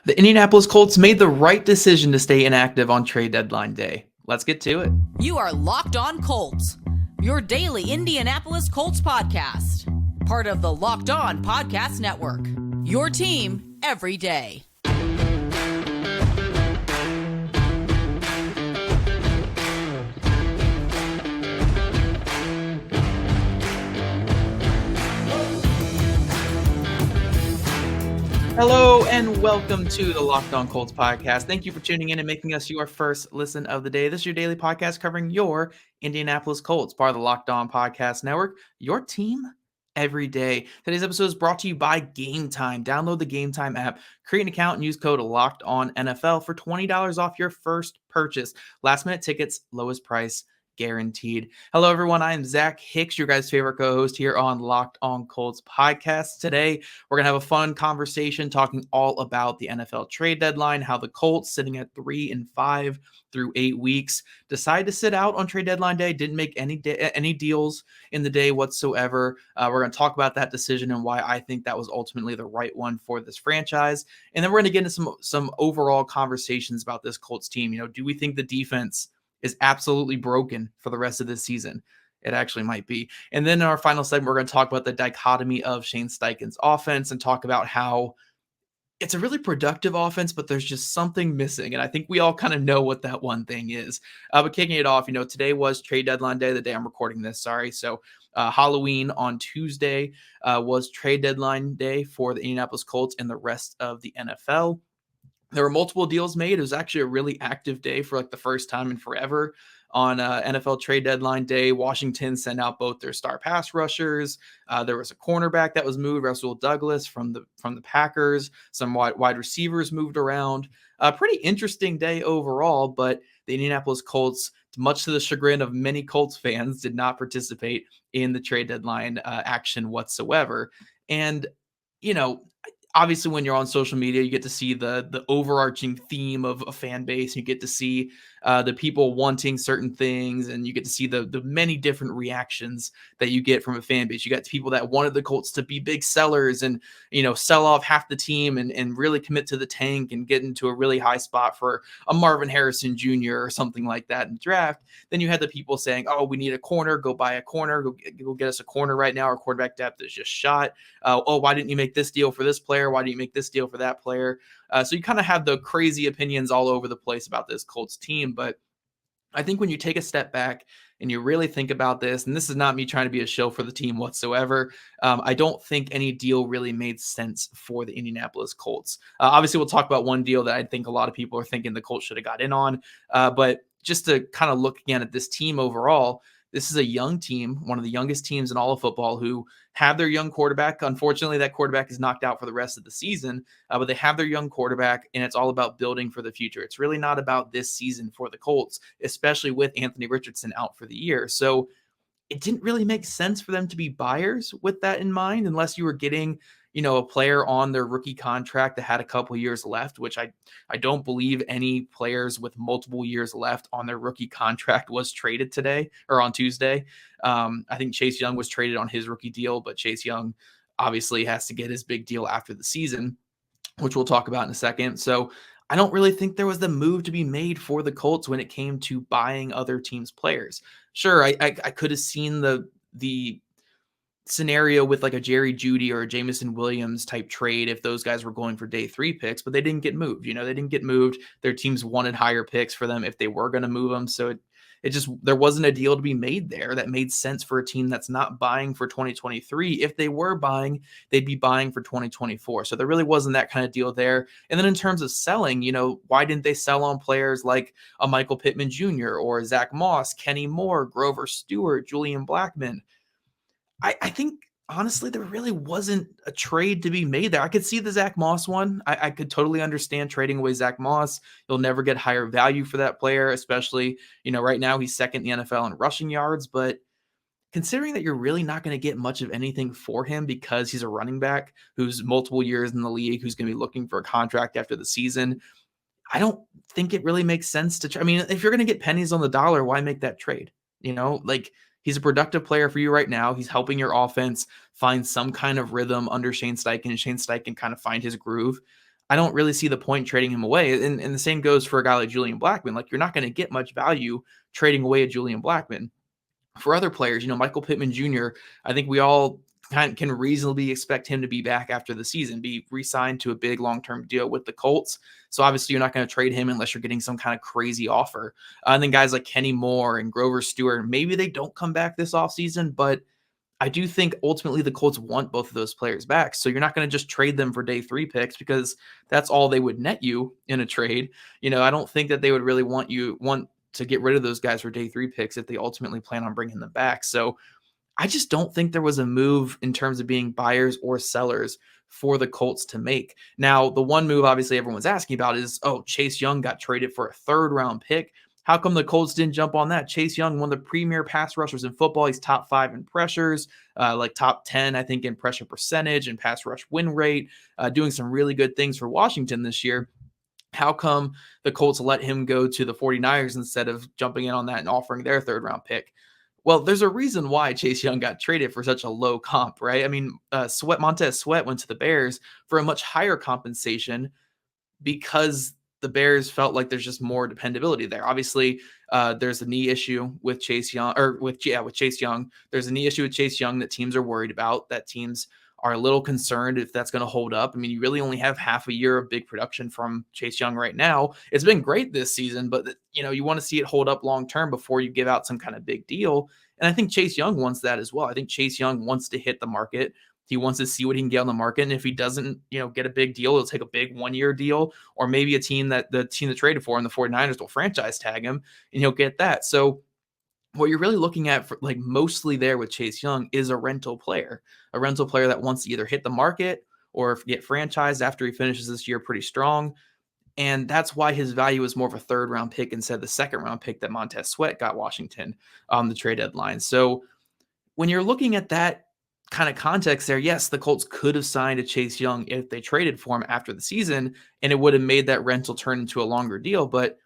The Indianapolis Colts made the right decision to stay inactive on trade deadline day. Let's get to it. You are Locked On Colts, your daily Indianapolis Colts podcast. Part of the Locked On Podcast Network, your team every day. Hello and welcome to the Locked On Colts podcast. Thank you for tuning in and making us your first listen of the day. This is your daily podcast covering your Indianapolis Colts, part of the Locked On Podcast Network, your team every day. Today's episode is brought to you by Gametime. Download the Gametime app, create an account, and use code LOCKEDONNFL for $20 off your first purchase. Last minute tickets, lowest price guaranteed. Hello, everyone. I am Zach Hicks, your guys' favorite co-host here on Locked On Colts podcast. Today, we're going to have a fun conversation talking all about the NFL trade deadline, how the Colts, sitting at 3-5 through 8 weeks, decide to sit out on trade deadline day, didn't make any deals in the day whatsoever. We're going to talk about that decision and why I think that was ultimately the right one for this franchise. And then we're going to get into some overall conversations about this Colts team. You know, do we think the defense is absolutely broken for the rest of this season? It actually might be. And then in our final segment, we're going to talk about the dichotomy of Shane Steichen's offense and talk about how it's a really productive offense, but there's just something missing. And I think we all kind of know what that one thing is. But kicking it off, you know, today was trade deadline day, the day I'm recording this. Sorry. So Halloween on Tuesday was trade deadline day for the Indianapolis Colts and the rest of the NFL. There were multiple deals made. It was actually a really active day for like the first time in forever on NFL trade deadline day. Washington sent out both their star pass rushers. There was a cornerback that was moved, Russell Douglas from the Packers. Some wide receivers moved around. A pretty interesting day overall, but the Indianapolis Colts, much to the chagrin of many Colts fans, did not participate in the trade deadline action whatsoever. And, you know, obviously, when you're on social media, you get to see the overarching theme of a fan base. You get to see the people wanting certain things, and you get to see the many different reactions that you get from a fan base. You got people that wanted the Colts to be big sellers and, you know, sell off half the team and really commit to the tank and get into a really high spot for a Marvin Harrison Jr. or something like that in the draft. Then you had the people saying, oh, we need a corner, go buy a corner, go get us a corner right now. Our quarterback depth is just shot. Oh, why didn't you make this deal for this player? Why didn't you make this deal for that player? So you kind of have the crazy opinions all over the place about this Colts team. But I think when you take a step back and you really think about this, and this is not me trying to be a shill for the team whatsoever, I don't think any deal really made sense for the Indianapolis Colts. Obviously, we'll talk about one deal that I think a lot of people are thinking the Colts should have got in on. But just to kind of look again at this team overall, this is a young team, one of the youngest teams in all of football, who have their young quarterback. Unfortunately, that quarterback is knocked out for the rest of the season, but they have their young quarterback, and it's all about building for the future. It's really not about this season for the Colts, especially with Anthony Richardson out for the year. So it didn't really make sense for them to be buyers with that in mind, unless you were getting, you know, a player on their rookie contract that had a couple years left, which I don't believe any players with multiple years left on their rookie contract was traded today or on Tuesday. I think Chase Young was traded on his rookie deal, but Chase Young obviously has to get his big deal after the season, which we'll talk about in a second. So I don't really think there was the move to be made for the Colts when it came to buying other teams' players. Sure, I could have seen the scenario with like a Jerry Jeudy or a Jameson Williams type trade if those guys were going for day 3 picks, but they didn't get moved. You know, they didn't get moved. Their teams wanted higher picks for them if they were going to move them. So it just, there wasn't a deal to be made there that made sense for a team that's not buying for 2023. If they were buying, they'd be buying for 2024. So there really wasn't that kind of deal there. And then in terms of selling, you know, why didn't they sell on players like a Michael Pittman Jr. or Zach Moss, Kenny Moore, Grover Stewart, Julian Blackmon? I think, honestly, there really wasn't a trade to be made there. I could see the Zach Moss one. I could totally understand trading away Zach Moss. You'll never get higher value for that player, especially, you know, right now he's second in the NFL in rushing yards. But considering that you're really not going to get much of anything for him because he's a running back who's multiple years in the league, who's going to be looking for a contract after the season, I don't think it really makes sense to I mean, if you're going to get pennies on the dollar, why make that trade? You know, like, he's a productive player for you right now. He's helping your offense find some kind of rhythm under Shane Steichen, and Shane Steichen kind of find his groove. I don't really see the point trading him away. And the same goes for a guy like Julian Blackmon. Like, you're not going to get much value trading away a Julian Blackmon. For other players, Michael Pittman Jr., I think we all can reasonably expect him to be back after the season, be re-signed to a big long-term deal with the Colts. So obviously you're not going to trade him unless you're getting some kind of crazy offer. And then guys like Kenny Moore and Grover Stewart, maybe they don't come back this offseason, but I do think ultimately the Colts want both of those players back. So you're not going to just trade them for day 3 picks, because that's all they would net you in a trade. I don't think that they would really want to get rid of those guys for day 3 picks if they ultimately plan on bringing them back. So I just don't think there was a move in terms of being buyers or sellers for the Colts to make. Now, the one move obviously everyone's asking about is, Chase Young got traded for a 3rd round pick. How come the Colts didn't jump on that? Chase Young, one of the premier pass rushers in football. He's top 5 in pressures, like top 10, I think, in pressure percentage and pass rush win rate, doing some really good things for Washington this year. How come the Colts let him go to the 49ers instead of jumping in on that and offering their 3rd round pick? Well, there's a reason why Chase Young got traded for such a low comp, right? I mean, Montez Sweat went to the Bears for a much higher compensation because the Bears felt like there's just more dependability there. Obviously, there's a knee issue with Chase Young, with Chase Young. There's a knee issue with Chase Young that teams are worried about, that teams are a little concerned if that's going to hold up. I mean, you really only have half a year of big production from Chase Young right now. It's been great this season, but you want to see it hold up long term before you give out some kind of big deal. And I think Chase Young wants that as well. I think Chase Young wants to hit the market. He wants to see what he can get on the market. And if he doesn't, get a big deal, he'll take a big 1-year deal, or maybe the team that traded for him, the 49ers, will franchise tag him and he'll get that. So what you're really looking at for, like, mostly there with Chase Young is a rental player that wants to either hit the market or get franchised after he finishes this year pretty strong. And that's why his value is more of a 3rd round pick instead of the 2nd round pick that Montez Sweat got Washington on the trade deadline. So when you're looking at that kind of context there, yes, the Colts could have signed a Chase Young if they traded for him after the season, and it would have made that rental turn into a longer deal. But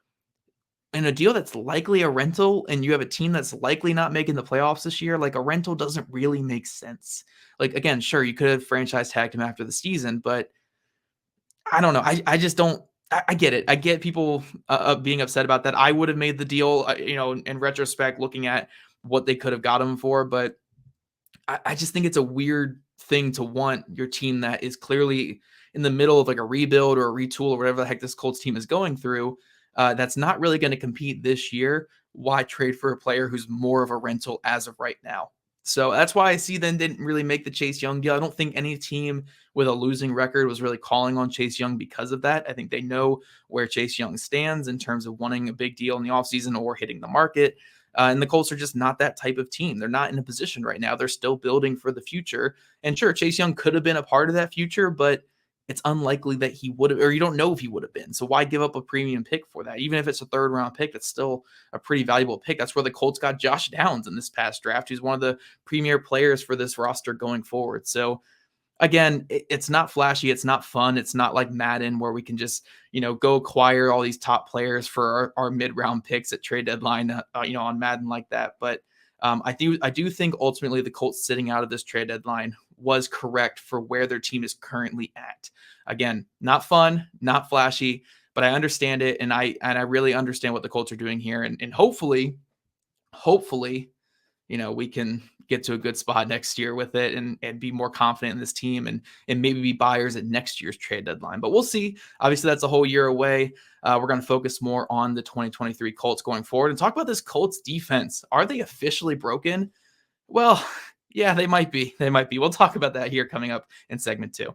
in a deal that's likely a rental and you have a team that's likely not making the playoffs this year, like, a rental doesn't really make sense. Like, again, sure, you could have franchise tagged him after the season, but I don't know. I just don't. I get it. I get people being upset about that. I would have made the deal, in retrospect, looking at what they could have got him for, but I just think it's a weird thing to want your team that is clearly in the middle of like a rebuild or a retool or whatever the heck this Colts team is going through, that's not really going to compete this year. Why trade for a player who's more of a rental as of right now? So that's why I see them didn't really make the Chase Young deal. I don't think any team with a losing record was really calling on Chase Young because of that. I think they know where Chase Young stands in terms of wanting a big deal in the offseason or hitting the market. And the Colts are just not that type of team. They're not in a position right now. They're still building for the future. And sure, Chase Young could have been a part of that future, but it's unlikely that he would have, or you don't know if he would have been. So why give up a premium pick for that? Even if it's a 3rd round pick, that's still a pretty valuable pick. That's where the Colts got Josh Downs in this past draft. He's one of the premier players for this roster going forward. So again, it's not flashy. It's not fun. It's not like Madden where we can just, go acquire all these top players for our mid-round picks at trade deadline, on Madden like that. But I do think ultimately the Colts sitting out of this trade deadline was correct for where their team is currently at. Again, not fun, not flashy, but I understand it. And I really understand what the Colts are doing here. And hopefully, we can get to a good spot next year with it and be more confident in this team and maybe be buyers at next year's trade deadline. But we'll see. Obviously, that's a whole year away. We're going to focus more on the 2023 Colts going forward and talk about this Colts defense. Are they officially broken? Well, yeah, they might be. We'll talk about that here coming up in segment 2.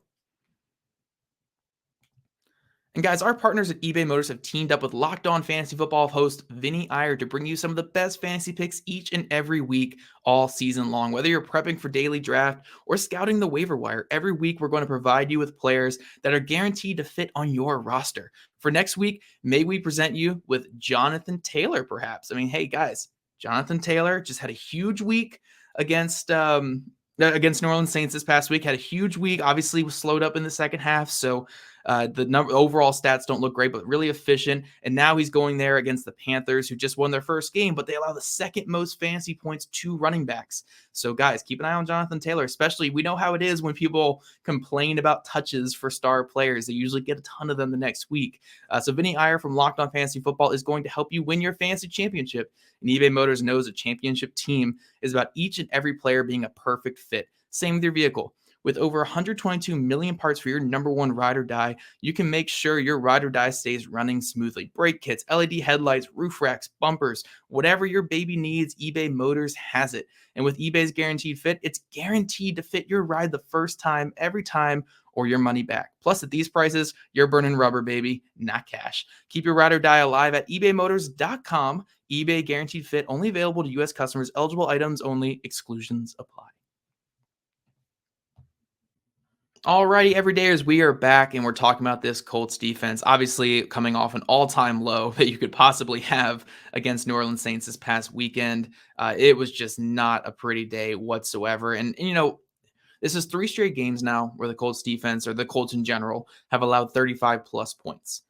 And guys, our partners at eBay Motors have teamed up with Locked On Fantasy Football host Vinny Iyer to bring you some of the best fantasy picks each and every week, all season long. Whether you're prepping for daily draft or scouting the waiver wire, every week we're going to provide you with players that are guaranteed to fit on your roster. For next week, may we present you with Jonathan Taylor, perhaps. I mean, hey guys, Jonathan Taylor just had a huge week against New Orleans Saints this past week. Had a huge week. Obviously, was slowed up in the second half, so Overall stats don't look great, but really efficient. And now he's going there against the Panthers, who just won their first game, but they allow the second most fantasy points to running backs. So guys, keep an eye on Jonathan Taylor, especially we know how it is when people complain about touches for star players. They usually get a ton of them the next week. So Vinny Iyer from Locked On Fantasy Football is going to help you win your fantasy championship. And eBay Motors knows a championship team is about each and every player being a perfect fit. Same with your vehicle. With over 122 million parts for your number one ride or die, you can make sure your ride or die stays running smoothly. Brake kits, LED headlights, roof racks, bumpers, whatever your baby needs, eBay Motors has it. And with eBay's Guaranteed Fit, it's guaranteed to fit your ride the first time, every time, or your money back. Plus, at these prices, you're burning rubber, baby, not cash. Keep your ride or die alive at ebaymotors.com. eBay Guaranteed Fit, only available to U.S. customers, eligible items only, exclusions apply. Alrighty, everydayers, we are back and we're talking about this Colts defense. Obviously, coming off an all-time low that you could possibly have against New Orleans Saints this past weekend. It was just not a pretty day whatsoever. And this is 3 straight games now where the Colts defense, or the Colts in general, have allowed 35 plus points.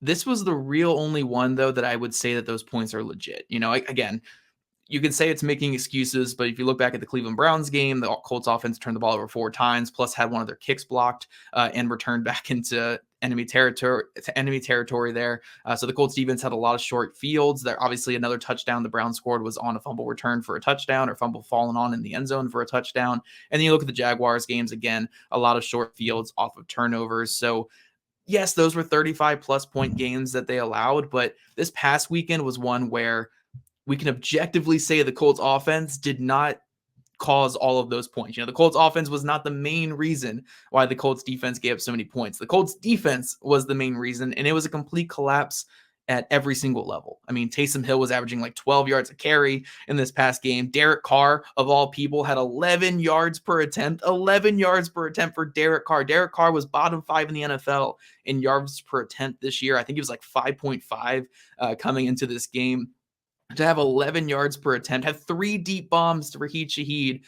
This was the real only one, though, that I would say that those points are legit. Again, you can say it's making excuses, but if you look back at the Cleveland Browns game, the Colts offense turned the ball over 4 times, plus had one of their kicks blocked and returned back into enemy territory there. So the Colts defense had a lot of short fields. There, obviously, another touchdown the Browns scored was on a fumble return for a touchdown, or fumble fallen on in the end zone for a touchdown. And then you look at the Jaguars games, again, a lot of short fields off of turnovers. So yes, those were 35 plus point games that they allowed, but this past weekend was one where we can objectively say the Colts offense did not cause all of those points. The Colts offense was not the main reason why the Colts defense gave up so many points. The Colts defense was the main reason, and it was a complete collapse at every single level. I mean, Taysom Hill was averaging like 12 yards a carry in this past game. Derek Carr, of all people, had 11 yards per attempt. 11 yards per attempt for Derek Carr. Derek Carr was bottom 5 in the NFL in yards per attempt this year. I think he was like 5.5 coming into this game. To have 11 yards per attempt, have 3 deep bombs to Raheed Shaheed,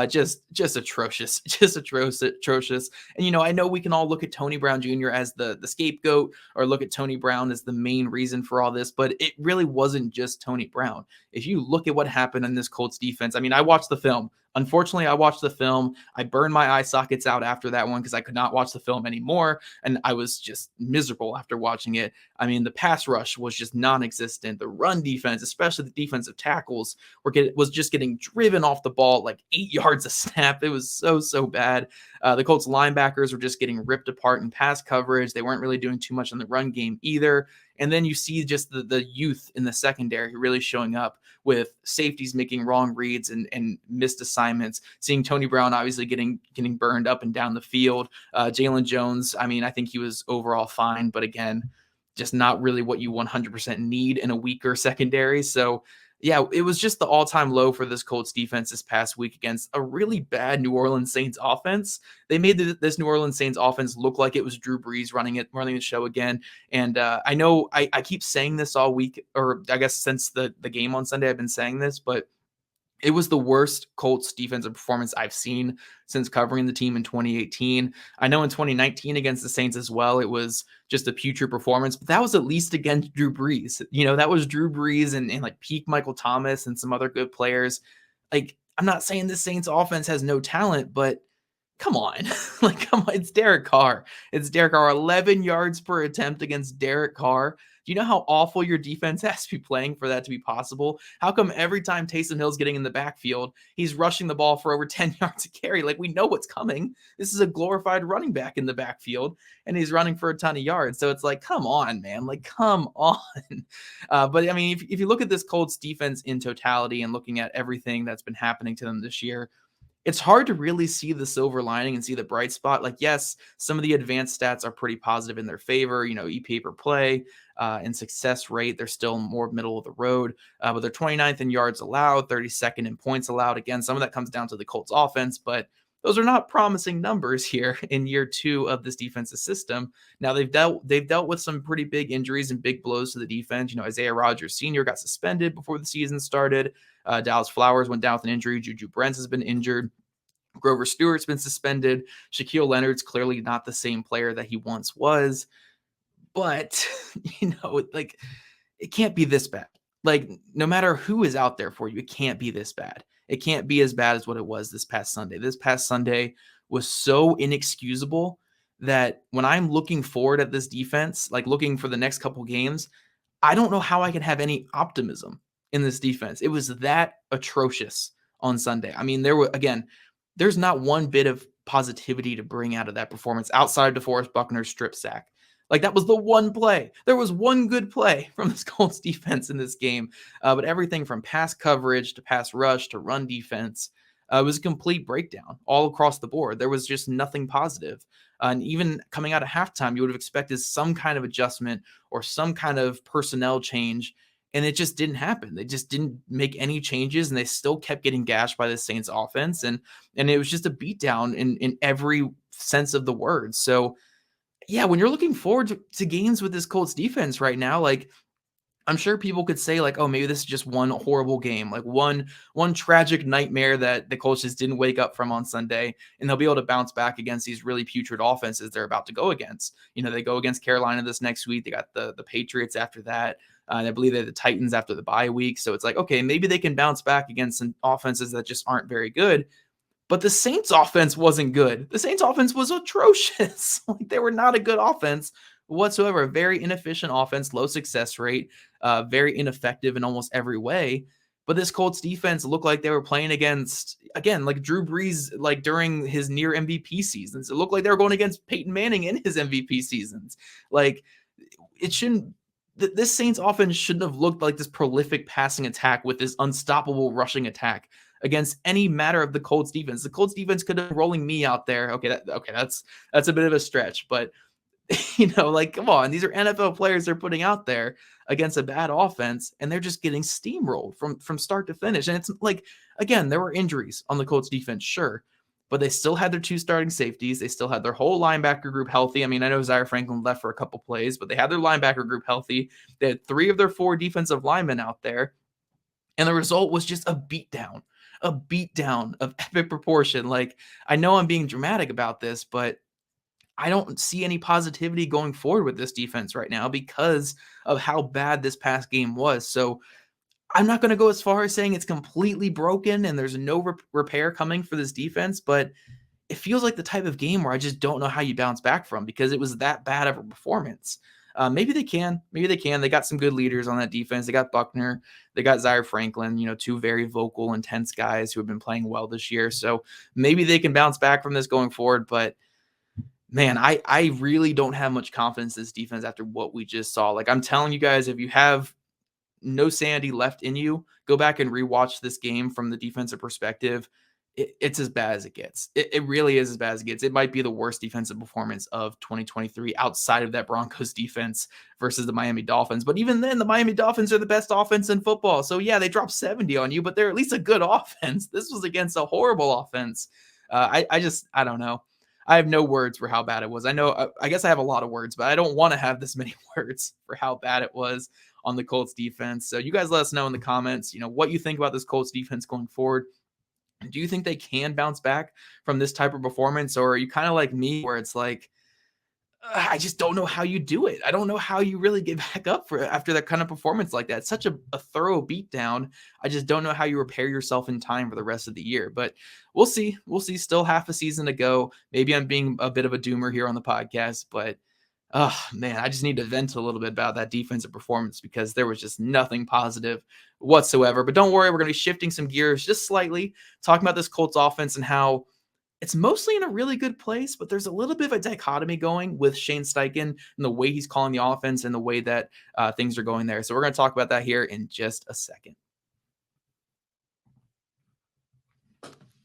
just atrocious, just atrocious. And I know we can all look at Tony Brown Jr. as the scapegoat, or look at Tony Brown as the main reason for all this, but it really wasn't just Tony Brown. If you look at what happened in this Colts defense, I mean, I watched the film. Unfortunately, I watched the film. I burned my eye sockets out after that one because I could not watch the film anymore, and I was just miserable after watching it. I mean, the pass rush was just non-existent. The run defense, especially the defensive tackles, was just getting driven off the ball like 8 yards a snap. It was so bad. The Colts linebackers were just getting ripped apart in pass coverage. They weren't really doing too much on the run game either. And then you see just the youth in the secondary really showing up, with safeties making wrong reads and missed assignments. Seeing Tony Brown obviously getting burned up and down the field. Jalen Jones, I mean, I think he was overall fine, but again, just not really what you 100% need in a weaker secondary. So yeah, it was just the all-time low for this Colts defense this past week against a really bad New Orleans Saints offense. They made this New Orleans Saints offense look like it was Drew Brees running the show again. And I know I keep saying this all week, or I guess since the game on Sunday, I've been saying this, but it was the worst Colts defensive performance I've seen since covering the team in 2018. I know in 2019 against the Saints as well, it was just a putrid performance, but that was at least against Drew Brees. That was Drew Brees and like peak Michael Thomas and some other good players. Like, I'm not saying the Saints offense has no talent, but come on. Come on. It's Derek Carr. 11 yards per attempt against Derek Carr. Do you know how awful your defense has to be playing for that to be possible? How come every time Taysom Hill's getting in the backfield, he's rushing the ball for over 10 yards a carry? Like, we know what's coming. This is a glorified running back in the backfield, and he's running for a ton of yards. So it's like, come on, man. Like, come on. But I mean, if you look at this Colts defense in totality and looking at everything that's been happening to them this year, it's hard to really see the silver lining and see the bright spot. Like, yes, some of the advanced stats are pretty positive in their favor. EPA per play and success rate, they're still more middle of the road. But they're 29th in yards allowed, 32nd in points allowed. Again, some of that comes down to the Colts offense, but those are not promising numbers here in year 2 of this defensive system. Now, they've dealt with some pretty big injuries and big blows to the defense. Isaiah Rodgers Sr. got suspended before the season started. Dallas Flowers went down with an injury. Juju Brents has been injured. Grover Stewart's been suspended. Shaquille Leonard's clearly not the same player that he once was. But, like, it can't be this bad. Like, no matter who is out there for you, it can't be this bad. It can't be as bad as what it was this past Sunday. This past Sunday was so inexcusable that when I'm looking forward at this defense, like looking for the next couple games, I don't know how I can have any optimism in this defense. It was that atrocious on Sunday. I mean, there's not one bit of positivity to bring out of that performance outside of DeForest Buckner's strip sack. Like, that was the one play. There was one good play from this Colts defense in this game. But everything from pass coverage to pass rush to run defense was a complete breakdown all across the board. There was just nothing positive. And even coming out of halftime, you would have expected some kind of adjustment or some kind of personnel change. And it just didn't happen. They just didn't make any changes, and they still kept getting gashed by the Saints offense. And it was just a beatdown in every sense of the word. So, yeah, when you're looking forward to games with this Colts defense right now, like, I'm sure people could say, like, oh, maybe this is just one horrible game, like one tragic nightmare that the Colts just didn't wake up from on Sunday, and they'll be able to bounce back against these really putrid offenses they're about to go against. They go against Carolina this next week. They got the Patriots after that. And I believe they have the Titans after the bye week. So it's like, okay, maybe they can bounce back against some offenses that just aren't very good. But the Saints offense wasn't good. The Saints offense was atrocious. Like, they were not a good offense whatsoever. Very inefficient offense, low success rate, very ineffective in almost every way. But this Colts defense looked like they were playing against, again, like Drew Brees, like during his near MVP seasons. It looked like they were going against Peyton Manning in his MVP seasons. Like, it shouldn't. This Saints offense shouldn't have looked like this prolific passing attack with this unstoppable rushing attack against any matter of the Colts defense. The Colts defense could have been rolling me out there. Okay, that's a bit of a stretch, but like, come on, these are NFL players they're putting out there against a bad offense, and they're just getting steamrolled from start to finish. And it's like, again, there were injuries on the Colts defense, sure, but they still had their two starting safeties. They still had their whole linebacker group healthy. I mean, I know Zaire Franklin left for a couple plays, but they had their linebacker group healthy. They had 3 of their 4 defensive linemen out there, and the result was just a beatdown of epic proportion. Like, I know I'm being dramatic about this, but I don't see any positivity going forward with this defense right now because of how bad this past game was. So I'm not going to go as far as saying it's completely broken and there's no repair coming for this defense, but it feels like the type of game where I just don't know how you bounce back from because it was that bad of a performance. Maybe they can. They got some good leaders on that defense. They got Buckner. They got Zaire Franklin, 2 very vocal, intense guys who have been playing well this year. So maybe they can bounce back from this going forward. But, man, I really don't have much confidence in this defense after what we just saw. Like, I'm telling you guys, if you have no sanity left in you, go back and rewatch this game from the defensive perspective. It's as bad as it gets. It really is as bad as it gets. It might be the worst defensive performance of 2023 outside of that Broncos defense versus the Miami Dolphins. But even then, the Miami Dolphins are the best offense in football. So, yeah, they dropped 70 on you, but they're at least a good offense. This was against a horrible offense. I don't know. I have no words for how bad it was. I guess I have a lot of words, but I don't want to have this many words for how bad it was on the Colts defense. So you guys let us know in the comments, what you think about this Colts defense going forward. Do you think they can bounce back from this type of performance? Or are you kind of like me where it's like, I just don't know how you do it. I don't know how you really get back up after that kind of performance like that. It's such a thorough beatdown. I just don't know how you repair yourself in time for the rest of the year. But we'll see. We'll see. Still half a season to go. Maybe I'm being a bit of a doomer here on the podcast, but oh, man, I just need to vent a little bit about that defensive performance because there was just nothing positive whatsoever. But don't worry, we're going to be shifting some gears just slightly, talking about this Colts offense and how it's mostly in a really good place, but there's a little bit of a dichotomy going with Shane Steichen and the way he's calling the offense and the way that things are going there. So we're going to talk about that here in just a second.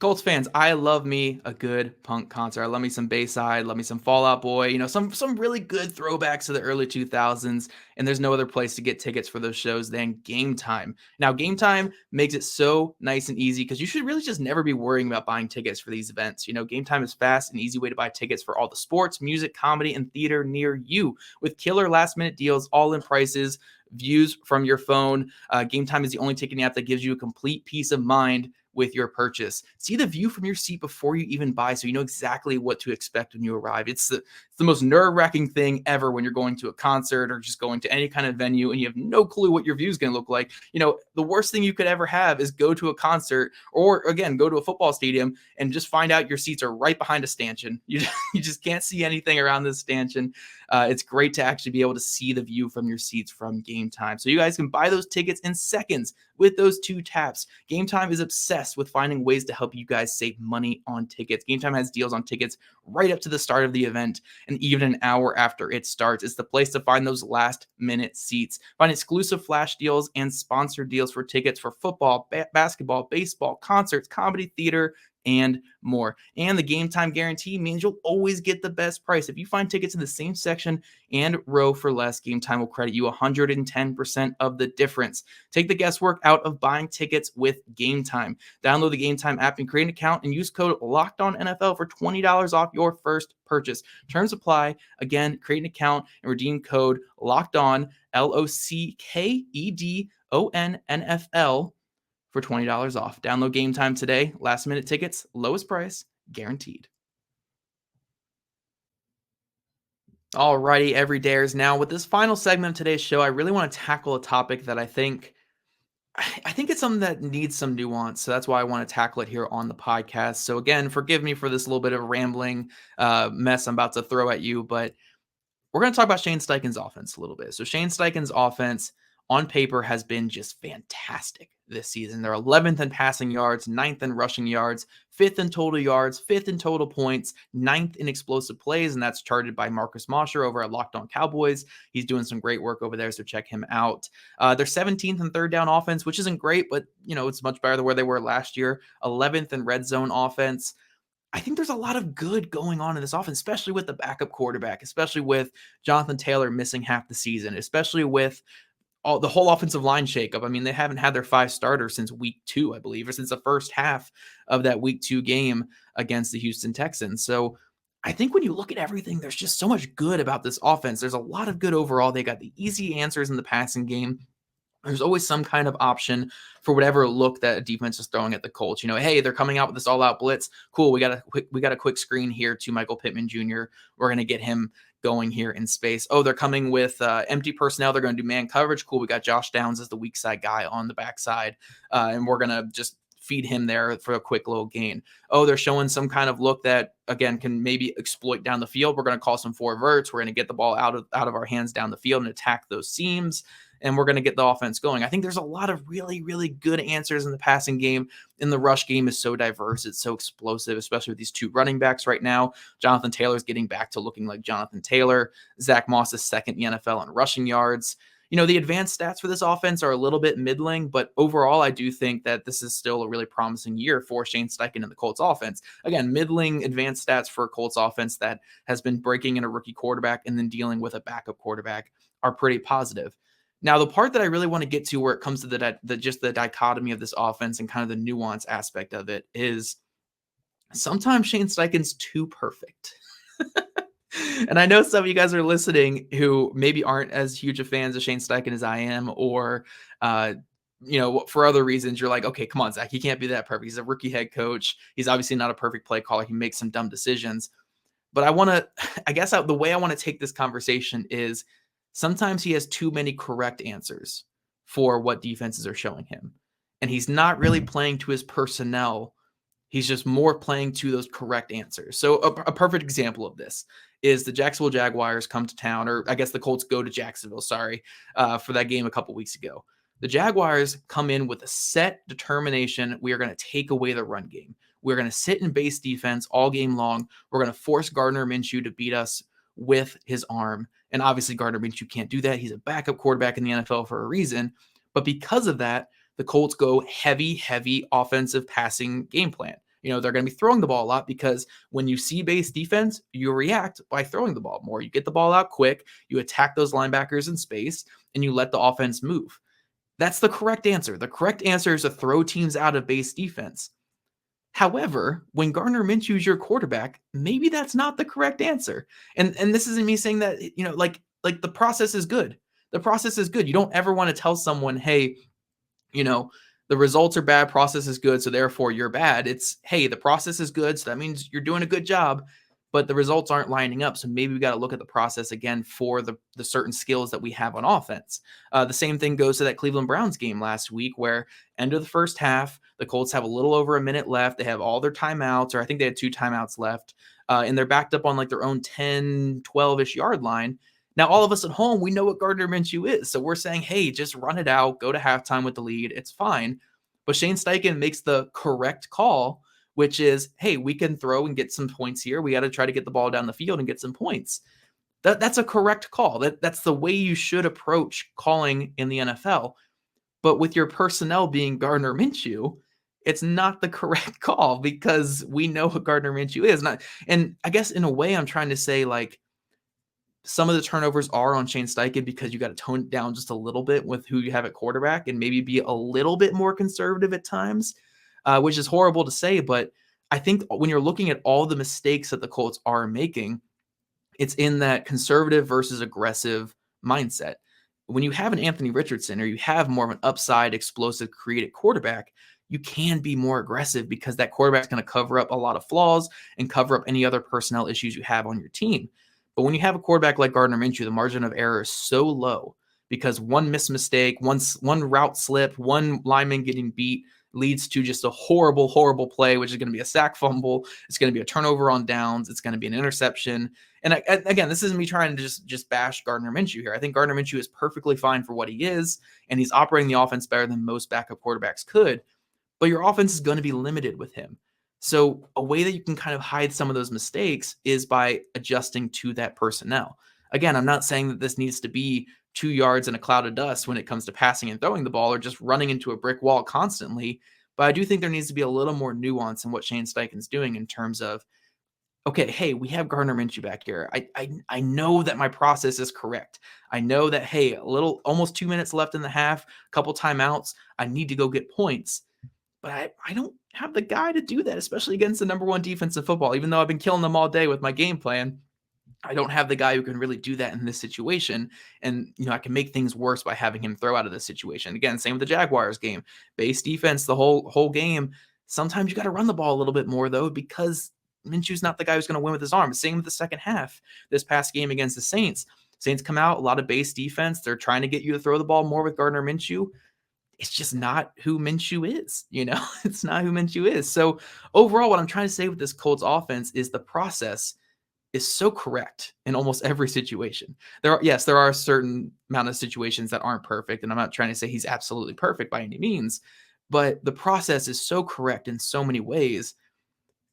Colts fans, I love me a good punk concert. I love me some Bayside, love me some Fall Out Boy, some really good throwbacks to the early 2000s, and there's no other place to get tickets for those shows than Gametime. Now, Gametime makes it so nice and easy because you should really just never be worrying about buying tickets for these events. Gametime is fast and easy way to buy tickets for all the sports, music, comedy, and theater near you with killer last-minute deals, all-in prices, views from your phone. Gametime is the only ticketing app that gives you a complete peace of mind with your purchase. See the view from your seat before you even buy, so you know exactly what to expect when you arrive. It's the most nerve-wracking thing ever when you're going to a concert or just going to any kind of venue and you have no clue what your view is going to look like. The worst thing you could ever have is go to a concert or, again, go to a football stadium and just find out your seats are right behind a stanchion. You just can't see anything around this stanchion. It's great to actually be able to see the view from your seats from Gametime. So you guys can buy those tickets in seconds with those 2 taps. Gametime is obsessed with finding ways to help you guys save money on tickets. Gametime has deals on tickets right up to the start of the event and even an hour after it starts. It's the place to find those last-minute seats. Find exclusive flash deals and sponsored deals for tickets for football, basketball, baseball, concerts, comedy, theater, and more. And the Gametime guarantee means you'll always get the best price. If you find tickets in the same section and row for less, Gametime will credit you 110% of the difference. Take the guesswork out of buying tickets with Gametime. Download the Gametime app and create an account and use code LOCKEDONNFL for $20 off your first purchase. Terms apply. Again, create an account and redeem code LOCKEDON, LOCKEDONNFL, for $20 off. Download Gametime today. Last minute tickets, lowest price, guaranteed. Alrighty, everydayers. Now, with this final segment of today's show, I really want to tackle a topic that I think it's something that needs some nuance. So that's why I want to tackle it here on the podcast. So again, forgive me for this little bit of rambling mess I'm about to throw at you, but we're going to talk about Shane Steichen's offense a little bit. So Shane Steichen's offense on paper has been just fantastic this season. They're 11th in passing yards, 9th in rushing yards, 5th in total yards, 5th in total points, 9th in explosive plays, and that's charted by Marcus Mosher over at Locked On Cowboys. He's doing some great work over there, so check him out. They're 17th in third down offense, which isn't great, but it's much better than where they were last year. 11th in red zone offense. I think there's a lot of good going on in this offense, especially with the backup quarterback, especially with Jonathan Taylor missing half the season, especially with the whole offensive line shakeup. I mean, they haven't had their 5 starters since week 2, I believe, or since the first half of that week 2 game against the Houston Texans. So I think when you look at everything, there's just so much good about this offense. There's a lot of good overall. They got the easy answers in the passing game. There's always some kind of option for whatever look that a defense is throwing at the Colts. Hey, they're coming out with this all-out blitz. Cool, we got a quick screen here to Michael Pittman Jr. We're going to get him going here in space. Oh, they're coming with empty personnel. They're going to do man coverage. Cool, we got Josh Downs as the weak side guy on the backside, and we're going to just feed him there for a quick little gain. Oh, they're showing some kind of look that, again, can maybe exploit down the field. We're going to call some 4 verts. We're going to get the ball out of our hands down the field and attack those seams, and we're going to get the offense going. I think there's a lot of really, really good answers in the passing game, and the rush game is so diverse. It's so explosive, especially with these 2 running backs right now. Jonathan Taylor's getting back to looking like Jonathan Taylor. Zach Moss is second in the NFL in rushing yards. The advanced stats for this offense are a little bit middling, but overall, I do think that this is still a really promising year for Shane Steichen and the Colts offense. Again, middling advanced stats for a Colts offense that has been breaking in a rookie quarterback and then dealing with a backup quarterback are pretty positive. Now, the part that I really want to get to where it comes to the dichotomy of this offense and kind of the nuance aspect of it is sometimes Shane Steichen's too perfect. And I know some of you guys are listening who maybe aren't as huge of fans of Shane Steichen as I am, or, for other reasons, you're like, okay, come on, Zach, he can't be that perfect. He's a rookie head coach. He's obviously not a perfect play caller. He makes some dumb decisions. But the way I want to take this conversation is sometimes he has too many correct answers for what defenses are showing him. And he's not really playing to his personnel. He's just more playing to those correct answers. So a perfect example of this is the Jacksonville Jaguars come to town, or I guess the Colts go to Jacksonville, for that game a couple weeks ago. The Jaguars come in with a set determination. We are going to take away the run game. We're going to sit in base defense all game long. We're going to force Gardner Minshew to beat us with his arm. And obviously Gardner Minshew can't do that. He's a backup quarterback in the NFL for a reason. But because of that, the Colts go heavy offensive passing game plan. They're going to be throwing the ball a lot because when you see base defense, you react by throwing the ball more. You get the ball out quick, you attack those linebackers in space, and you let the offense move. That's the correct answer. The correct answer is to throw teams out of base defense. However, when Gardner Minshew is your quarterback, maybe that's not the correct answer. And this isn't me saying that, like the process is good. The process is good. You don't ever want to tell someone, hey, the results are bad, process is good, so therefore you're bad. It's, hey, the process is good, so that means you're doing a good job, but the results aren't lining up. So maybe we got to look at the process again for the certain skills that we have on offense. The same thing goes to that Cleveland Browns game last week, where end of the first half, the Colts have a little over a minute left. They have all their timeouts, or I think they had 2 timeouts left, and they're backed up on like their own 10, 12-ish yard line. Now, all of us at home, we know what Gardner Minshew is. So we're saying, hey, just run it out, go to halftime with the lead. It's fine. But Shane Steichen makes the correct call, which is, hey, we can throw and get some points here. We got to try to get the ball down the field and get some points. That's a correct call. That's the way you should approach calling in the NFL. But with your personnel being Gardner Minshew, it's not the correct call because we know what Gardner Minshew is. And I guess in a way I'm trying to say, like, some of the turnovers are on Shane Steichen because you got to tone it down just a little bit with who you have at quarterback and maybe be a little bit more conservative at times, which is horrible to say. But I think when you're looking at all the mistakes that the Colts are making, it's in that conservative versus aggressive mindset. When you have an Anthony Richardson or you have more of an upside, explosive, creative quarterback, you can be more aggressive because that quarterback's going to cover up a lot of flaws and cover up any other personnel issues you have on your team. But when you have a quarterback like Gardner Minshew, the margin of error is so low because one missed mistake, one route slip, one lineman getting beat leads to just a horrible, horrible play, which is going to be a sack fumble. It's going to be a turnover on downs. It's going to be an interception. And again, this isn't me trying to just bash Gardner Minshew here. I think Gardner Minshew is perfectly fine for what he is, and he's operating the offense better than most backup quarterbacks could. But your offense is going to be limited with him. So a way that you can kind of hide some of those mistakes is by adjusting to that personnel. Again, I'm not saying that this needs to be 2 yards in a cloud of dust when it comes to passing and throwing the ball or just running into a brick wall constantly. But I do think there needs to be a little more nuance in what Shane Steichen's doing in terms of, okay, hey, we have Gardner Minshew back here. I know that my process is correct. I know that, hey, almost 2 minutes left in the half, a couple timeouts. I need to go get points. But I don't have the guy to do that, especially against the number 1 defense in football. Even though I've been killing them all day with my game plan, I don't have the guy who can really do that in this situation. And, I can make things worse by having him throw out of this situation. Again, same with the Jaguars game. Base defense the whole game. Sometimes you got to run the ball a little bit more, though, because Minshew's not the guy who's going to win with his arm. Same with the second half. This past game against the Saints. Saints come out, a lot of base defense. They're trying to get you to throw the ball more with Gardner Minshew. It's just not who Minshew is, It's not who Minshew is. So overall, what I'm trying to say with this Colts offense is the process is so correct in almost every situation. There are a certain amount of situations that aren't perfect, and I'm not trying to say he's absolutely perfect by any means, but the process is so correct in so many ways.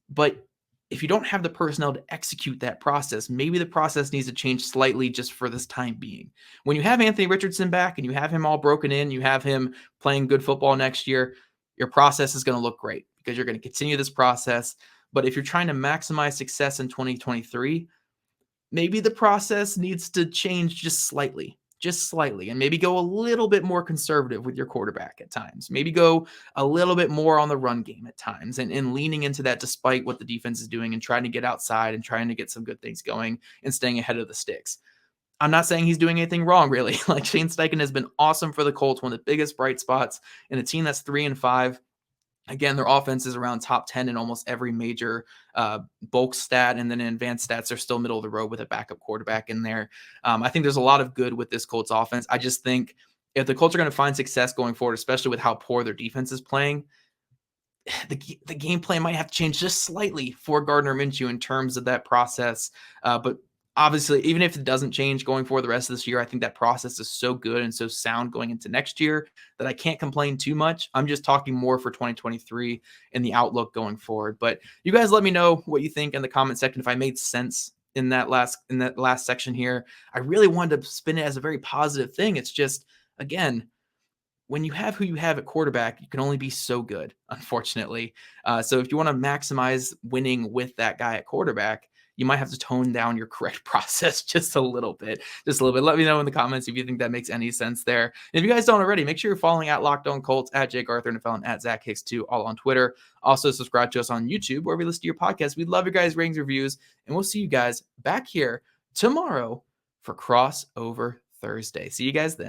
But if you don't have the personnel to execute that process, maybe the process needs to change slightly just for this time being. When you have Anthony Richardson back and you have him all broken in, you have him playing good football next year, your process is going to look great because you're going to continue this process. But if you're trying to maximize success in 2023, maybe the process needs to change just slightly, and maybe go a little bit more conservative with your quarterback at times. Maybe go a little bit more on the run game at times and leaning into that despite what the defense is doing and trying to get outside and trying to get some good things going and staying ahead of the sticks. I'm not saying he's doing anything wrong, really. Like, Shane Steichen has been awesome for the Colts, one of the biggest bright spots in a team that's 3-5. Again, their offense is around top 10 in almost every major bulk stat, and then in advanced stats, they're still middle of the road with a backup quarterback in there. I think there's a lot of good with this Colts offense. I just think if the Colts are going to find success going forward, especially with how poor their defense is playing, the game plan might have to change just slightly for Gardner Minshew in terms of that process. But obviously, even if it doesn't change going forward the rest of this year, I think that process is so good and so sound going into next year that I can't complain too much. I'm just talking more for 2023 and the outlook going forward. But you guys let me know what you think in the comment section if I made sense in that last section here. I really wanted to spin it as a very positive thing. It's just, again, when you have who you have at quarterback, you can only be so good, unfortunately. So if you want to maximize winning with that guy at quarterback, you might have to tone down your correct process just a little bit. Let me know in the comments if you think that makes any sense there. And if you guys don't already, make sure you're following at Locked On Colts, at Jake Arthur NFL, and at Zach Hicks 2, all on Twitter. Also, subscribe to us on YouTube where we listen to your podcast. We'd love your guys' ratings, reviews, and we'll see you guys back here tomorrow for Crossover Thursday. See you guys then.